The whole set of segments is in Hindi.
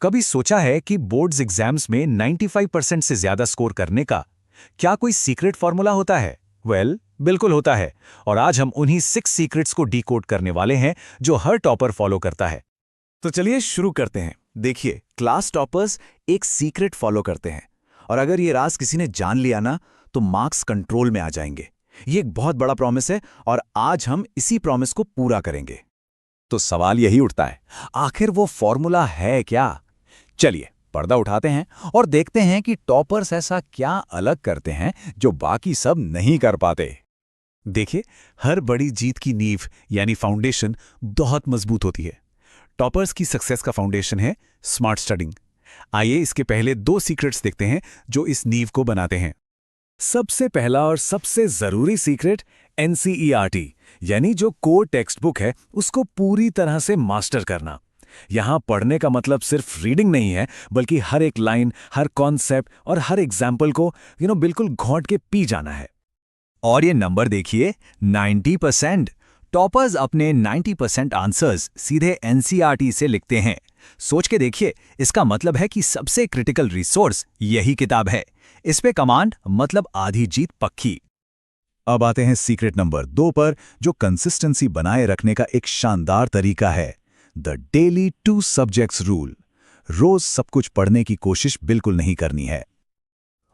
कभी सोचा है कि बोर्ड्स एग्जाम्स में 95% से ज्यादा स्कोर करने का क्या कोई सीक्रेट फॉर्मूला होता है? बिल्कुल होता है। और आज हम उन्हीं 6 सीक्रेट्स को डीकोड करने वाले हैं जो हर टॉपर फॉलो करता है। तो चलिए शुरू करते हैं। देखिए, क्लास टॉपर्स एक सीक्रेट फॉलो करते हैं और अगर ये राज किसी ने जान लिया ना तो मार्क्स कंट्रोल में आ जाएंगे। ये एक बहुत बड़ा प्रॉमिस है और आज हम इसी प्रॉमिस को पूरा करेंगे। तो सवाल यही उठता है, आखिर वो फॉर्मूला है क्या? चलिए पर्दा उठाते हैं और देखते हैं कि टॉपर्स ऐसा क्या अलग करते हैं जो बाकी सब नहीं कर पाते। देखिए, हर बड़ी जीत की नींव यानी फाउंडेशन बहुत मजबूत होती है। टॉपर्स की सक्सेस का फाउंडेशन है स्मार्ट स्टडिंग। आइए इसके पहले 2 सीक्रेट्स देखते हैं जो इस नींव को बनाते हैं। सबसे पहला और सबसे जरूरी सीक्रेट एनसीईआरटी यानी जो कोर टेक्स्ट बुक है उसको पूरी तरह से मास्टर करना। यहां पढ़ने का मतलब सिर्फ रीडिंग नहीं है, बल्कि हर एक लाइन, हर कॉन्सेप्ट और हर एग्जाम्पल को बिल्कुल घोंट के पी जाना है। और ये नंबर देखिए, 90%। टॉपर्स अपने 90% आंसर्स सीधे एनसीईआरटी से लिखते हैं। सोच के देखिए, इसका मतलब है कि सबसे क्रिटिकल रिसोर्स यही किताब है। इस पे कमांड मतलब आधी जीत पक्की। अब आते हैं सीक्रेट नंबर 2 पर, जो कंसिस्टेंसी बनाए रखने का एक शानदार तरीका है, द डेली 2 सब्जेक्ट्स रूल। रोज सब कुछ पढ़ने की कोशिश बिल्कुल नहीं करनी है।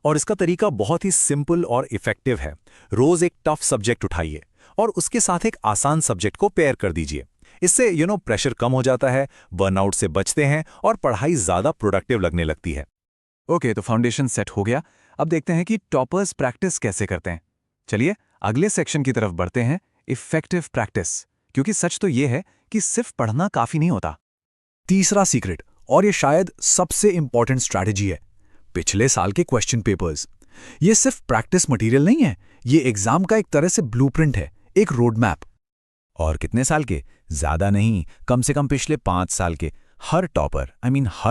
और इसका तरीका बहुत ही सिंपल और इफेक्टिव है। रोज एक टफ सब्जेक्ट उठाइए और उसके साथ एक आसान सब्जेक्ट को पेयर कर दीजिए। इससे प्रेशर कम हो जाता है, बर्नआउट से बचते हैं और पढ़ाई ज्यादा प्रोडक्टिव लगने लगती है। ओके, तो फाउंडेशन सेट हो गया। अब देखते हैं कि टॉपर्स प्रैक्टिस कैसे करते हैं। चलिए अगले सेक्शन की तरफ बढ़ते हैं, इफेक्टिव प्रैक्टिस। क्योंकि सच तो यह है कि सिर्फ पढ़ना काफी नहीं होता। तीसरा सीक्रेट, और ये शायद सबसे इंपॉर्टेंट स्ट्रैटेजी है, पिछले साल के क्वेश्चन पेपर्स। ये सिर्फ प्रैक्टिस मटेरियल नहीं है, ये एग्जाम का एक तरह से ब्लूप्रिंट है, एक रोड मैप। और कितने साल के? ज्यादा नहीं, कम से कम पिछले 5 साल के। हर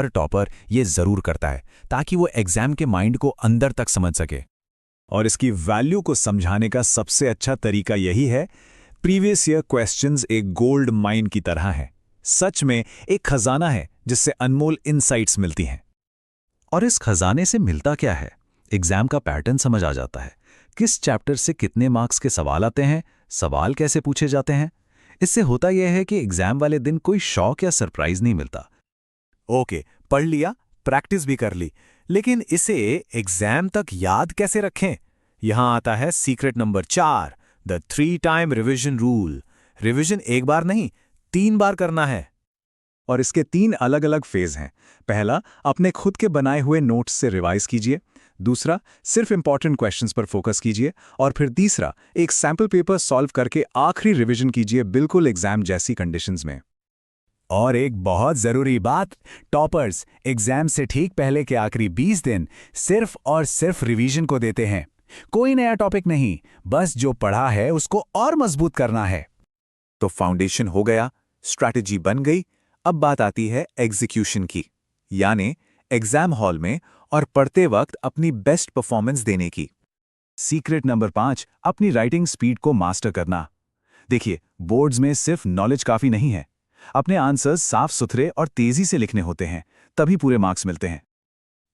टॉपर ये जरूर करता है ताकि वो एग्जाम के माइंड को अंदर तक समझ सके। और इसकी वैल्यू को समझाने का सबसे अच्छा तरीका यही है, प्रीवियस ईयर क्वेश्चंस एक गोल्ड माइन की तरह है। सच में एक खजाना है जिससे अनमोल इनसाइट्स मिलती हैं। और इस खजाने से मिलता क्या है? एग्जाम का पैटर्न समझ आ जाता है। किस चैप्टर से कितने मार्क्स के सवाल आते हैं, सवाल कैसे पूछे जाते हैं। इससे होता यह है कि एग्जाम वाले दिन कोई शॉक या सरप्राइज नहीं मिलता। ओके, पढ़ लिया, प्रैक्टिस भी कर ली, लेकिन इसे एग्जाम तक याद कैसे रखें? यहां आता है secret number 4, the 3 time revision rule. Revision एक बार नहीं, 3 बार करना है। और इसके 3 अलग अलग फेज हैं। पहला, अपने खुद के बनाए हुए नोट्स से रिवाइज कीजिए। दूसरा, सिर्फ इंपॉर्टेंट क्वेश्चंस पर फोकस कीजिए। और फिर तीसरा, एक सैंपल पेपर सॉल्व करके आखिरी रिवीजन कीजिए, बिल्कुल एग्जाम जैसी कंडीशंस में। और एक बहुत जरूरी बात, टॉपर्स एग्जाम से ठीक पहले के आखिरी 20 दिन सिर्फ और सिर्फ रिवीजन को देते हैं। कोई नया टॉपिक नहीं, बस जो पढ़ा है उसको और मजबूत करना है। तो फाउंडेशन हो गया, स्ट्रैटेजी बन गई। अब बात आती है एग्जीक्यूशन की, यानी एग्जाम हॉल में और पढ़ते वक्त अपनी बेस्ट परफॉर्मेंस देने की। सीक्रेट नंबर 5, अपनी राइटिंग स्पीड को मास्टर करना। देखिए, बोर्ड्स में सिर्फ नॉलेज काफी नहीं है, अपने आंसर्स साफ सुथरे और तेजी से लिखने होते हैं, तभी पूरे मार्क्स मिलते हैं।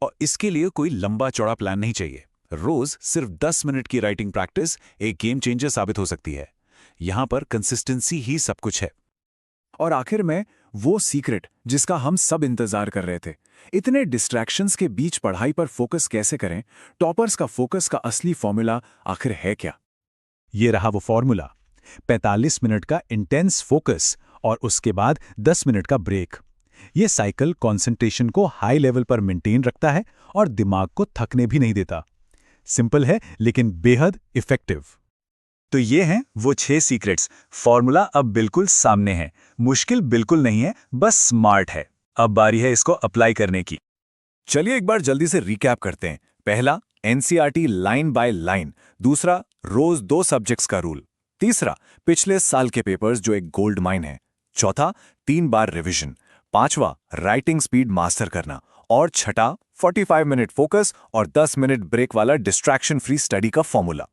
और इसके लिए कोई लंबा चौड़ा प्लान नहीं चाहिए। रोज सिर्फ 10 मिनट की राइटिंग प्रैक्टिस एक गेम चेंजर साबित हो सकती है। यहां पर कंसिस्टेंसी ही सब कुछ है। और आखिर में वो सीक्रेट जिसका हम सब इंतजार कर रहे थे, इतने डिस्ट्रैक्शंस के बीच पढ़ाई पर फोकस कैसे करें? टॉपर्स का फोकस का असली फॉर्मूला आखिर है क्या? ये रहा वो फॉर्मूला, 45 मिनट का इंटेंस फोकस और उसके बाद 10 मिनट का ब्रेक। ये साइकिल कंसंट्रेशन को हाई लेवल पर मेंटेन रखता है और दिमाग को थकने भी नहीं देता। सिंपल है लेकिन बेहद इफेक्टिव। तो ये हैं वो 6 सीक्रेट्स। फॉर्मूला अब बिल्कुल सामने है, मुश्किल बिल्कुल नहीं है, बस स्मार्ट है। अब बारी है इसको अप्लाई करने की। चलिए एक बार जल्दी से रिकैप करते हैं। पहला, एनसीईआरटी लाइन बाय लाइन। दूसरा, रोज 2 सब्जेक्ट्स का रूल। तीसरा, पिछले साल के पेपर्स जो एक गोल्ड माइन है। चौथा, 3 बार रिवीजन। पांचवा, राइटिंग स्पीड मास्टर करना। और छठा, 45 मिनट फोकस और 10 मिनट ब्रेक वाला डिस्ट्रैक्शन फ्री स्टडी का फॉर्मूला।